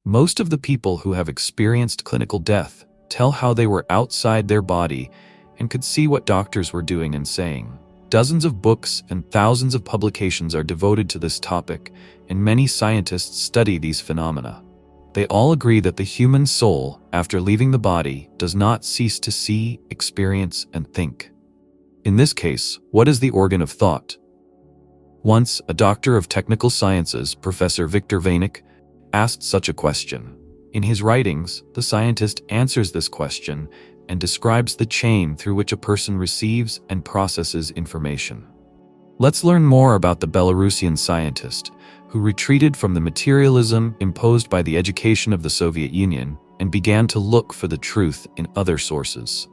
Most of the people who have experienced clinical death tell how they were outside their body and could see what doctors were doing and saying. Dozens of books and thousands of publications are devoted to this topic, and many scientists study these phenomena. They all agree that the human soul, after leaving the body, does not cease to see, experience, and think. In this case, what is the organ of thought? Once, a doctor of technical sciences, Professor Viktor Veynik, asked such a question. In his writings, the scientist answers this question and describes the chain through which a person receives and processes information. Let's learn more about the Belarusian scientist, who retreated from the materialism imposed by the education of the Soviet Union and began to look for the truth in other sources.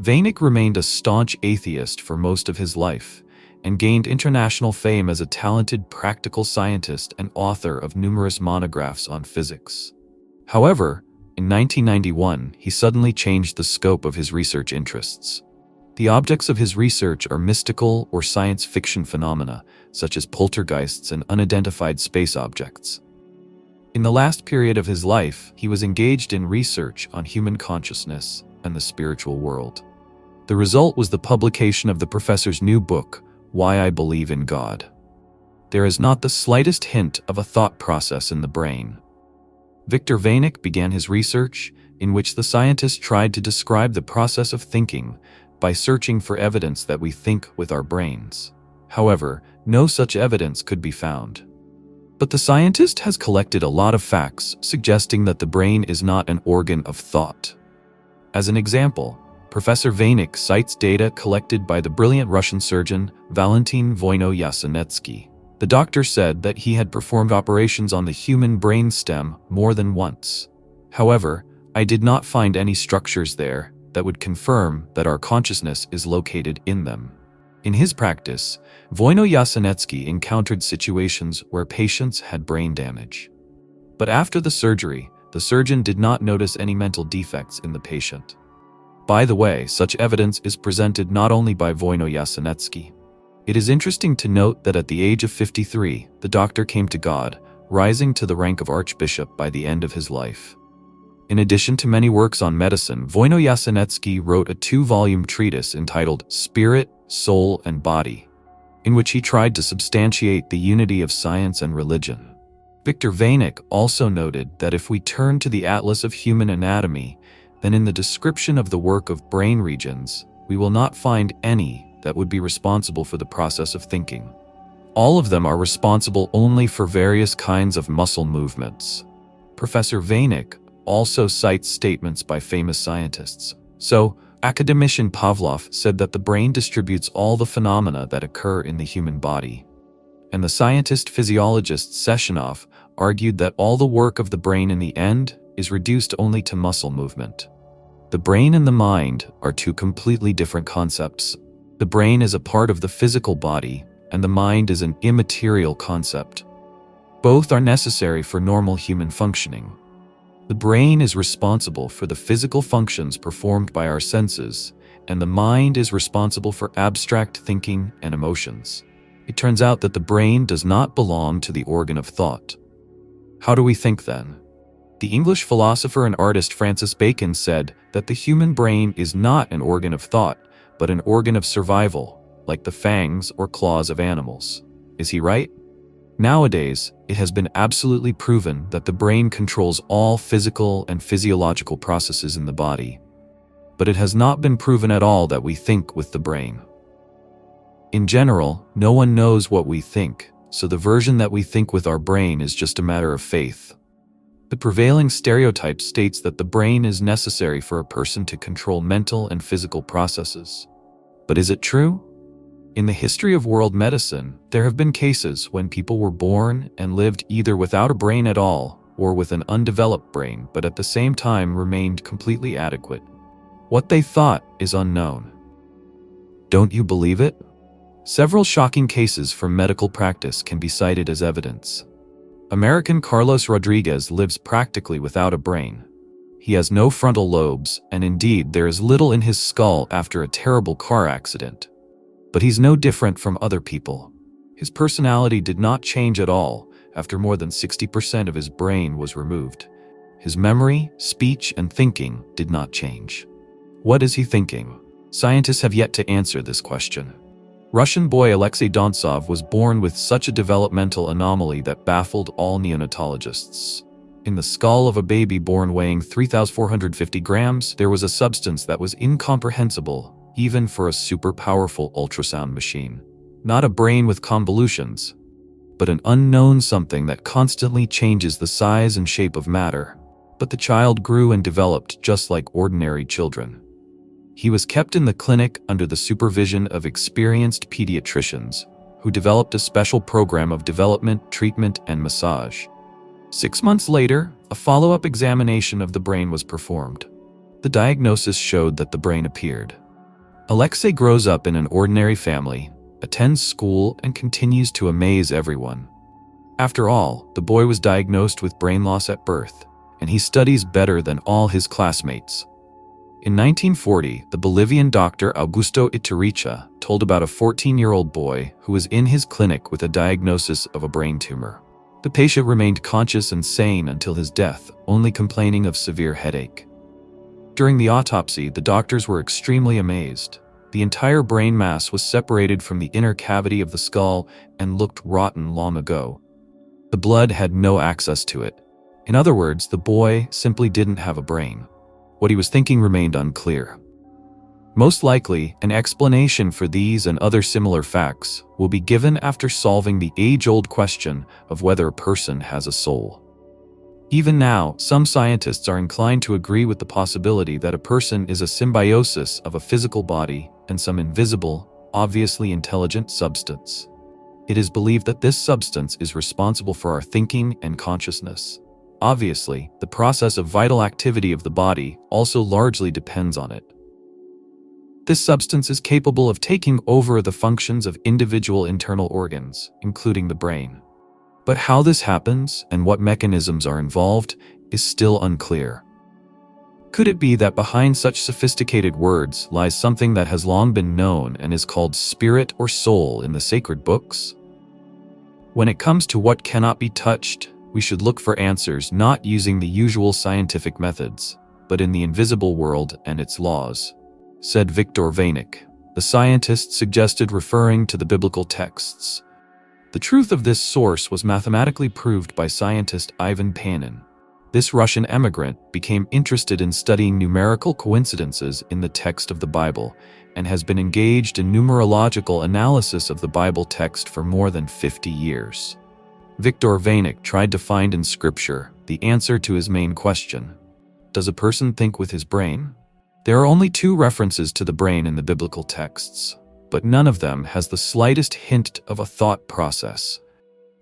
Veynik remained a staunch atheist for most of his life and gained international fame as a talented practical scientist and author of numerous monographs on physics. However, in 1991, he suddenly changed the scope of his research interests. The objects of his research are mystical or science fiction phenomena, such as poltergeists and unidentified space objects. In the last period of his life, he was engaged in research on human consciousness and the spiritual world. The result was the publication of the professor's new book, Why I Believe in God. There is not the slightest hint of a thought process in the brain. Viktor Veynik began his research, in which the scientist tried to describe the process of thinking by searching for evidence that we think with our brains. However, no such evidence could be found. But the scientist has collected a lot of facts suggesting that the brain is not an organ of thought. As an example, Professor Veynik cites data collected by the brilliant Russian surgeon Valentin Voyno-Yasenetsky. The doctor said that he had performed operations on the human brain stem more than once. However, I did not find any structures there that would confirm that our consciousness is located in them. In his practice, Voyno-Yasenetsky encountered situations where patients had brain damage. But after the surgery, the surgeon did not notice any mental defects in the patient. By the way, such evidence is presented not only by Voyno-Yasenetsky. It is interesting to note that at the age of 53, the doctor came to God, rising to the rank of archbishop by the end of his life. In addition to many works on medicine, Voyno-Yasenetsky wrote a 2-volume treatise entitled Spirit, Soul, and Body, in which he tried to substantiate the unity of science and religion. Viktor Veynik also noted that if we turn to the Atlas of Human Anatomy, then in the description of the work of brain regions, we will not find any that would be responsible for the process of thinking. All of them are responsible only for various kinds of muscle movements. Professor Veynik also cites statements by famous scientists. So, academician Pavlov said that the brain distributes all the phenomena that occur in the human body. And the scientist-physiologist Sechenov argued that all the work of the brain in the end is reduced only to muscle movement. The brain and the mind are two completely different concepts. The brain is a part of the physical body, and the mind is an immaterial concept. Both are necessary for normal human functioning. The brain is responsible for the physical functions performed by our senses, and the mind is responsible for abstract thinking and emotions. It turns out that the brain does not belong to the organ of thought. How do we think then? The English philosopher and artist Francis Bacon said that the human brain is not an organ of thought, but an organ of survival, like the fangs or claws of animals. Is he right? Nowadays, it has been absolutely proven that the brain controls all physical and physiological processes in the body. But it has not been proven at all that we think with the brain. In general, no one knows what we think, so the version that we think with our brain is just a matter of faith. The prevailing stereotype states that the brain is necessary for a person to control mental and physical processes. But is it true? In the history of world medicine, there have been cases when people were born and lived either without a brain at all or with an undeveloped brain, but at the same time remained completely adequate. What they thought is unknown. Don't you believe it? Several shocking cases from medical practice can be cited as evidence. American Carlos Rodriguez lives practically without a brain. He has no frontal lobes, and indeed there is little in his skull after a terrible car accident. But he's no different from other people. His personality did not change at all after more than 60% of his brain was removed. His memory, speech, and thinking did not change. What is he thinking? Scientists have yet to answer this question. Russian boy Alexei Dontsov was born with such a developmental anomaly that baffled all neonatologists. In the skull of a baby born weighing 3,450 grams, there was a substance that was incomprehensible, even for a super-powerful ultrasound machine. Not a brain with convolutions, but an unknown something that constantly changes the size and shape of matter. But the child grew and developed just like ordinary children. He was kept in the clinic under the supervision of experienced pediatricians, who developed a special program of development, treatment, and massage. 6 months later, a follow-up examination of the brain was performed. The diagnosis showed that the brain appeared. Alexei grows up in an ordinary family, attends school, and continues to amaze everyone. After all, the boy was diagnosed with brain loss at birth, and he studies better than all his classmates. In 1940, the Bolivian doctor Augusto Iturricha told about a 14-year-old boy who was in his clinic with a diagnosis of a brain tumor. The patient remained conscious and sane until his death, only complaining of severe headache. During the autopsy, the doctors were extremely amazed. The entire brain mass was separated from the inner cavity of the skull and looked rotten long ago. The blood had no access to it. In other words, the boy simply didn't have a brain. What he was thinking remained unclear. Most likely, an explanation for these and other similar facts will be given after solving the age-old question of whether a person has a soul. Even now, some scientists are inclined to agree with the possibility that a person is a symbiosis of a physical body and some invisible, obviously intelligent substance. It is believed that this substance is responsible for our thinking and consciousness. Obviously, the process of vital activity of the body also largely depends on it. This substance is capable of taking over the functions of individual internal organs, including the brain. But how this happens and what mechanisms are involved is still unclear. Could it be that behind such sophisticated words lies something that has long been known and is called spirit or soul in the sacred books? When it comes to what cannot be touched, we should look for answers not using the usual scientific methods, but in the invisible world and its laws, said Viktor Veynik. The scientist suggested referring to the biblical texts. The truth of this source was mathematically proved by scientist Ivan Panin. This Russian emigrant became interested in studying numerical coincidences in the text of the Bible and has been engaged in numerological analysis of the Bible text for more than 50 years. Viktor Veynik tried to find in Scripture the answer to his main question: does a person think with his brain? There are only 2 references to the brain in the biblical texts, but none of them has the slightest hint of a thought process,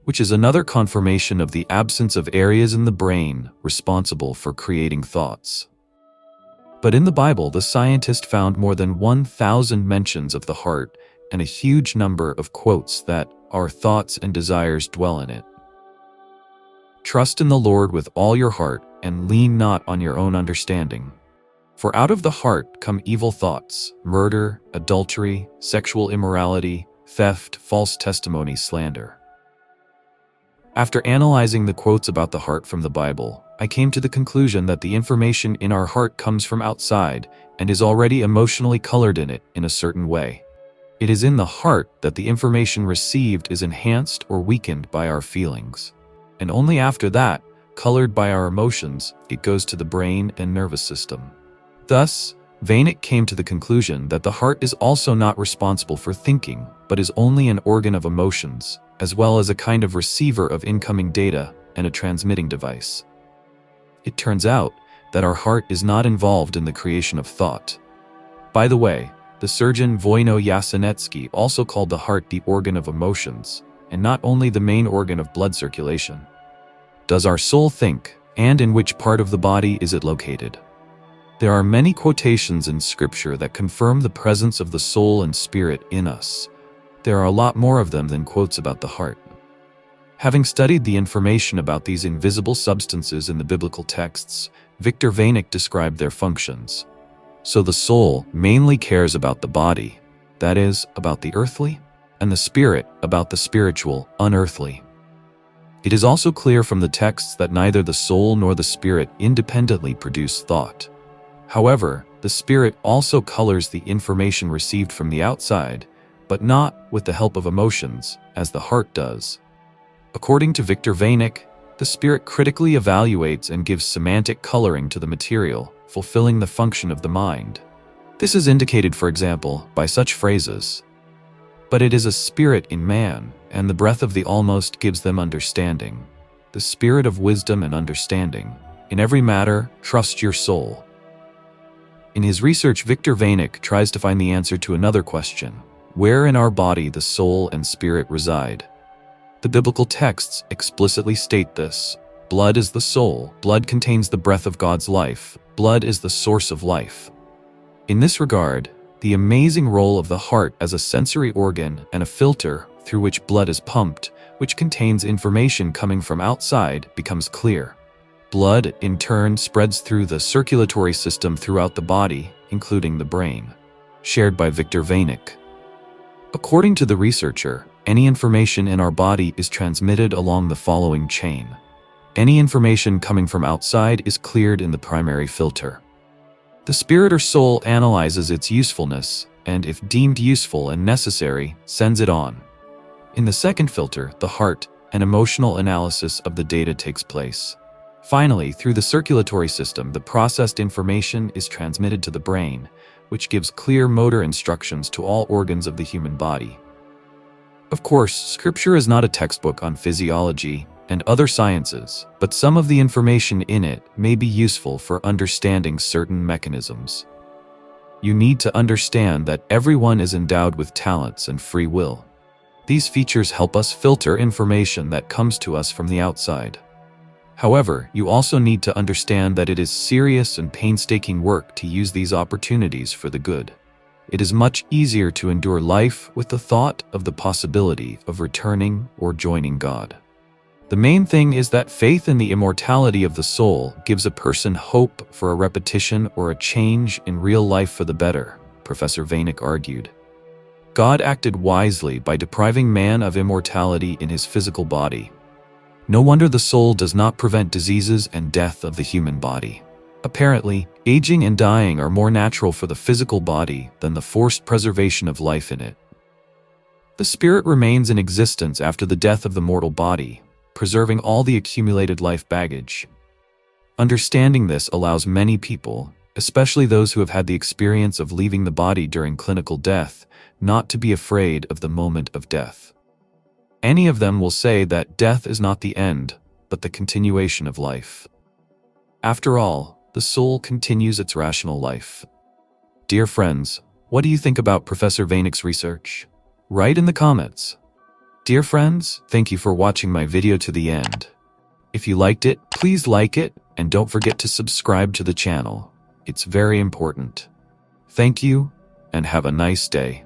which is another confirmation of the absence of areas in the brain responsible for creating thoughts. But in the Bible, the scientist found more than 1,000 mentions of the heart and a huge number of quotes that our thoughts and desires dwell in it. Trust in the Lord with all your heart and lean not on your own understanding. For out of the heart come evil thoughts, murder, adultery, sexual immorality, theft, false testimony, slander. After analyzing the quotes about the heart from the Bible, I came to the conclusion that the information in our heart comes from outside and is already emotionally colored in it in a certain way. It is in the heart that the information received is enhanced or weakened by our feelings. And only after that, colored by our emotions, it goes to the brain and nervous system. Thus, Veynik came to the conclusion that the heart is also not responsible for thinking, but is only an organ of emotions, as well as a kind of receiver of incoming data and a transmitting device. It turns out that our heart is not involved in the creation of thought. By the way, the surgeon Wojno Jasenecki also called the heart the organ of emotions, and not only the main organ of blood circulation. Does our soul think, and in which part of the body is it located? There are many quotations in Scripture that confirm the presence of the soul and spirit in us. There are a lot more of them than quotes about the heart. Having studied the information about these invisible substances in the biblical texts, Viktor Veynik described their functions. So the soul mainly cares about the body, that is, about the earthly, and the spirit about the spiritual, unearthly. It is also clear from the texts that neither the soul nor the spirit independently produce thought. However, the spirit also colors the information received from the outside, but not with the help of emotions, as the heart does. According to Viktor Veynik, the spirit critically evaluates and gives semantic coloring to the material, fulfilling the function of the mind. This is indicated, for example, by such phrases: "But it is a spirit in man, and the breath of the Almost gives them understanding. The spirit of wisdom and understanding. In every matter, trust your soul." In his research, Viktor Veynik tries to find the answer to another question: where in our body the soul and spirit reside. The biblical texts explicitly state this. Blood is the soul. Blood contains the breath of God's life. Blood is the source of life. In this regard, the amazing role of the heart as a sensory organ and a filter through which blood is pumped, which contains information coming from outside, becomes clear. Blood, in turn, spreads through the circulatory system throughout the body, including the brain. Shared by Viktor Veynik. According to the researcher, any information in our body is transmitted along the following chain. Any information coming from outside is cleared in the primary filter. The spirit or soul analyzes its usefulness, and if deemed useful and necessary, sends it on. In the second filter, the heart, an emotional analysis of the data takes place. Finally, through the circulatory system, the processed information is transmitted to the brain, which gives clear motor instructions to all organs of the human body. Of course, Scripture is not a textbook on physiology and other sciences, but some of the information in it may be useful for understanding certain mechanisms. You need to understand that everyone is endowed with talents and free will. These features help us filter information that comes to us from the outside. However, you also need to understand that it is serious and painstaking work to use these opportunities for the good. It is much easier to endure life with the thought of the possibility of returning or joining God. The main thing is that faith in the immortality of the soul gives a person hope for a repetition or a change in real life for the better, Professor Veynik argued. God acted wisely by depriving man of immortality in his physical body. No wonder the soul does not prevent diseases and death of the human body. Apparently, aging and dying are more natural for the physical body than the forced preservation of life in it. The spirit remains in existence after the death of the mortal body, preserving all the accumulated life baggage. Understanding this allows many people, especially those who have had the experience of leaving the body during clinical death, not to be afraid of the moment of death. Any of them will say that death is not the end, but the continuation of life. After all, the soul continues its rational life. Dear friends, what do you think about Professor Veynik's research? Write in the comments. Dear friends, thank you for watching my video to the end. If you liked it, please like it, and don't forget to subscribe to the channel. It's very important. Thank you, and have a nice day.